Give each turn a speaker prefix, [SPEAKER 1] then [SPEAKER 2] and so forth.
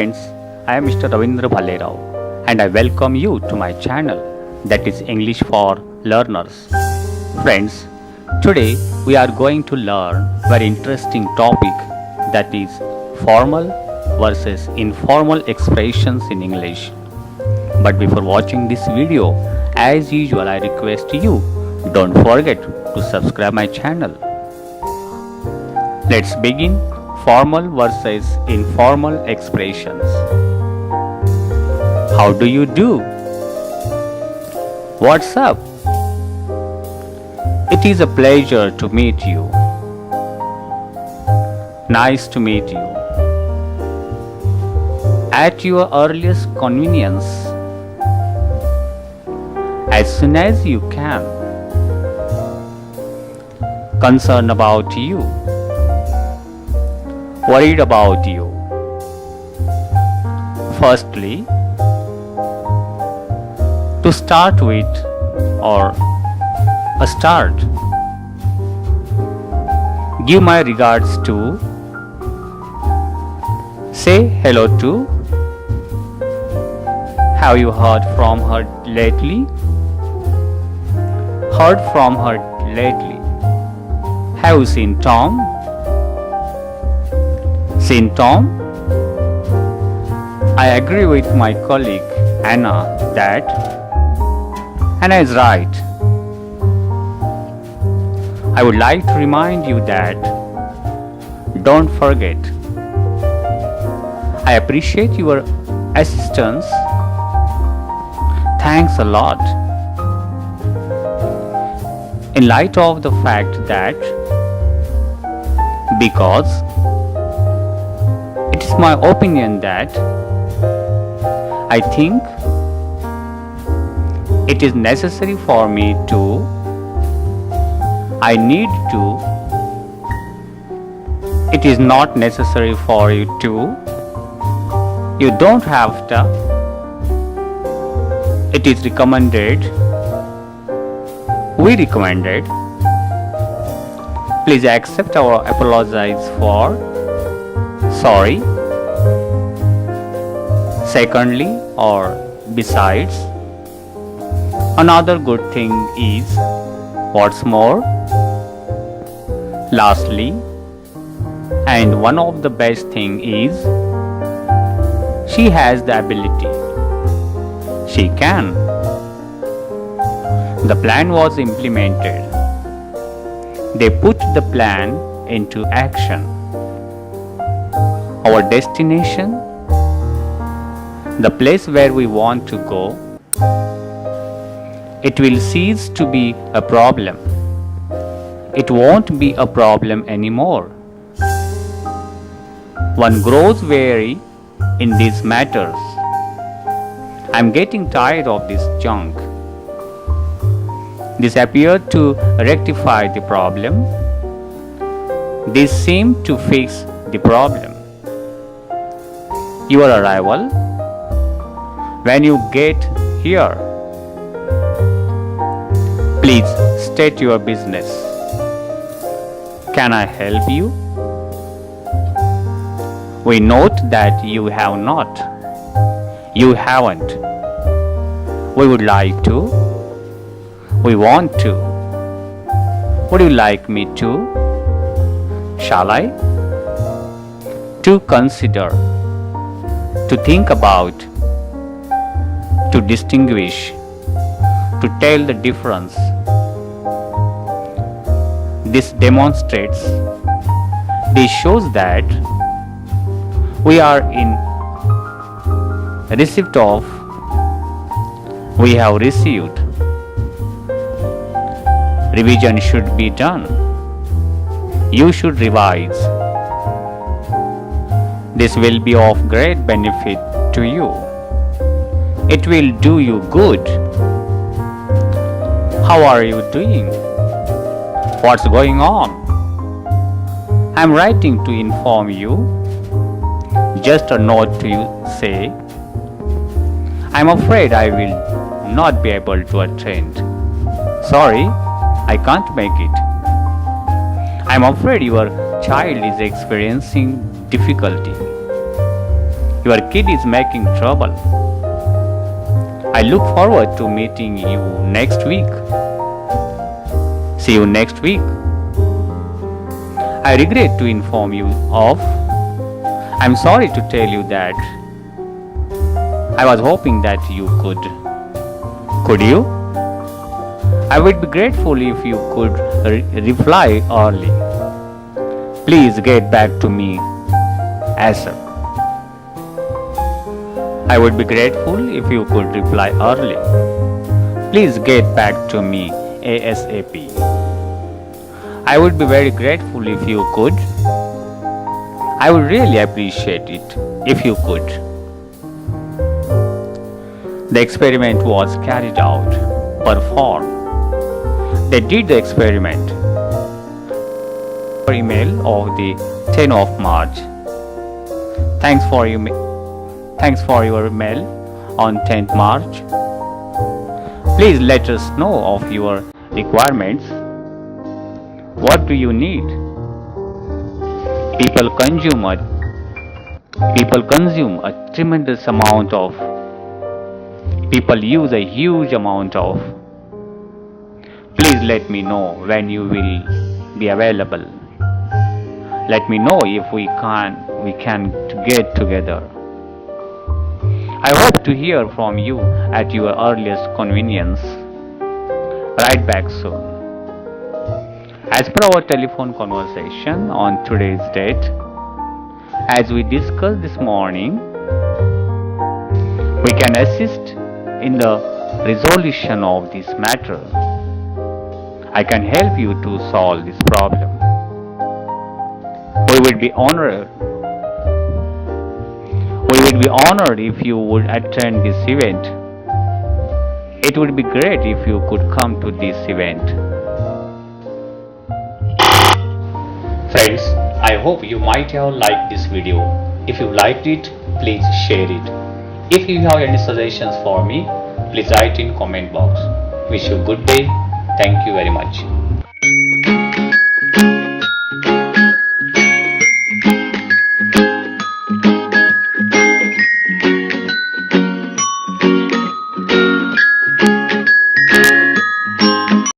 [SPEAKER 1] friends, I am Mr. Ravindra Bhallerao and I welcome you to my channel, that is English for Learners. Friends, today we are going to learn very interesting topic, that is formal versus informal expressions in English. But before watching this video, as usual I request you, don't forget to subscribe my channel. Let's begin formal versus informal expressions. How do you do? What's up? It is a pleasure to meet you. Nice to meet you. At your earliest convenience. As soon as you can. Concerned about you. Worried about you. Firstly, to start with, or a start. Give my regards to. Say hello to. Have you heard from her lately? Heard from her lately. Have you seen Tom? Seen Tom? I agree with my colleague Anna that Anna is right. I would like to remind you that don't forget. I appreciate your assistance. Thanks a lot. In light of the fact that because it is my opinion that I think it is necessary for me to, I need to, it is not necessary for you to, you don't have to, it is recommended, we recommended. Please accept our apologies for sorry. Secondly, or besides, another good thing is what's more. Lastly, and one of the best thing is she has the ability. She can. The plan was implemented. They put the plan into action. Our destination, the place where we want to go, it will cease to be a problem. It won't be a problem anymore. One grows weary in these matters. I'm getting tired of this junk. This appeared to rectify the problem. This seemed to fix the problem. Your arrival, when you get here, please state your business. Can I help you? We note that you have not. You haven't. We would like to. We want to. Would you like me to? Shall I? To consider. To think about. To distinguish. To tell the difference. This demonstrates, this shows that we are in receipt of, we have received. Revision should be done. You should revise. This will be of great benefit to you. It will do you good. How are you doing? What's going on? I'm writing to inform you. Just a note to you say, I'm afraid I will not be able to attend. Sorry, I can't make it. I'm afraid your child is experiencing difficulty. Your kid is making trouble. I look forward to meeting you next week. See you next week. I regret to inform you of. I'm sorry to tell you that. I was hoping that you could. Could you? I would be grateful if you could reply early. Please get back to me ASAP. I would be grateful if you could reply early. Please get back to me ASAP. I would be very grateful if you could. I would really appreciate it if you could. The experiment was carried out. Perform. They did the experiment. Email of the 10th of March. Thanks for your mail on 10th March. Please let us know of your requirements. What do you need? People consume a tremendous amount of. People use a huge amount of. Please let me know when you will be available. Let me know if we can get together. I hope to hear from you at your earliest convenience. Write back soon. As per our telephone conversation on today's date, as we discussed this morning, we can assist in the resolution of this matter. I can help you to solve this problem. We would be honored if you would attend this event. It would be great if you could come to this event. Friends, I hope you might have liked this video. If you liked it, please share it. If you have any suggestions for me, please write in comment box. Wish you a good day. Thank you very much.